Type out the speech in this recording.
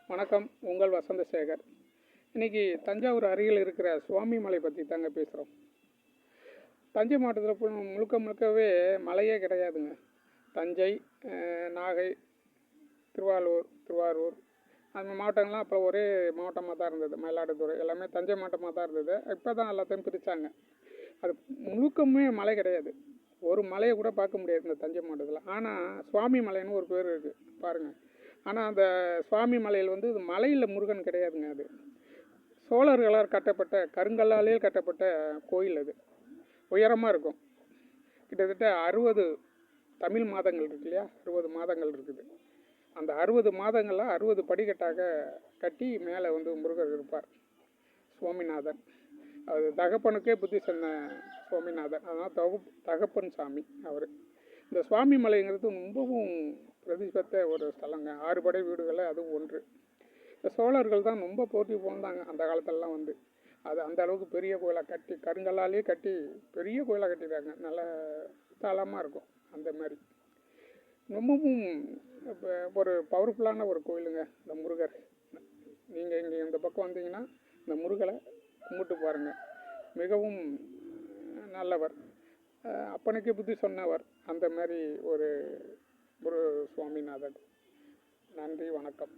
வணக்கம். உங்கள் வசந்தசேகர். இன்றைக்கி தஞ்சாவூர் அருகில் இருக்கிற சுவாமி மலை பற்றி தாங்க பேசுகிறோம். தஞ்சை மாவட்டத்தில் முழுக்க முழுக்கவே மலையே கிடையாதுங்க. தஞ்சை, நாகை, திருவாரூர் அந்த மாவட்டங்கள்லாம் அப்போ ஒரே மாவட்டமாக தான் இருந்தது. மயிலாடுதுறை எல்லாமே தஞ்சை மாவட்டமாக தான் இருந்தது. இப்போ தான் எல்லாத்தையும் பிரித்தாங்க. அது முழுக்கமே மலை கிடையாது. ஒரு மலையை கூட பார்க்க முடியாது இந்த தஞ்சை மாவட்டத்தில். ஆனால் சுவாமி மலைன்னு ஒரு பேர் இருக்குது பாருங்கள். ஆனால் அந்த சுவாமி மலையில் வந்து இது மலையில் முருகன் கிடையாதுங்க. அது சோழர்களால் கட்டப்பட்ட கருங்கல்லாலே கட்டப்பட்ட கோயில். அது உயரமாக இருக்கும். கிட்டத்தட்ட 60 தமிழ் மாதங்கள் இருக்கு இல்லையா, 60 மாதங்கள் இருக்குது. அந்த 60 மாதங்களில் 60 படிக்கட்டாக கட்டி மேலே வந்து முருகர் இருப்பார், சுவாமிநாதன். அது தகப்பனுக்கே புத்தி சொன்ன சுவாமிநாதன், அதனால் தகப்பன் சாமி அவர். இந்த சுவாமி மலைங்கிறது ரொம்பவும் பிரதிபத்த ஒரு ஸ்தலங்க. 6 படை வீடுகளில் அதுவும் ஒன்று. இந்த சோழர்கள் தான் ரொம்ப போற்றி போந்தாங்க அந்த காலத்திலலாம். வந்து அது அந்த அளவுக்கு பெரிய கோயிலாக கட்டி கருங்கல்லாலே கட்டி பெரிய கோயிலாக கட்டிடுறாங்க. நல்ல விசாலமாக இருக்கும். அந்த மாதிரி ரொம்பவும் ஒரு பவர்ஃபுல்லான ஒரு கோயிலுங்க இந்த முருகர். நீங்கள் இங்கே இந்த பக்கம் வந்தீங்கன்னா இந்த முருகரை கும்பிட்டு பாருங்கள். மிகவும் நல்லவர், அப்பனுக்கே புத்தி சொன்னவர். அந்த மாதிரி ஒரு சுவாமிநாதன். நன்றி, வணக்கம்.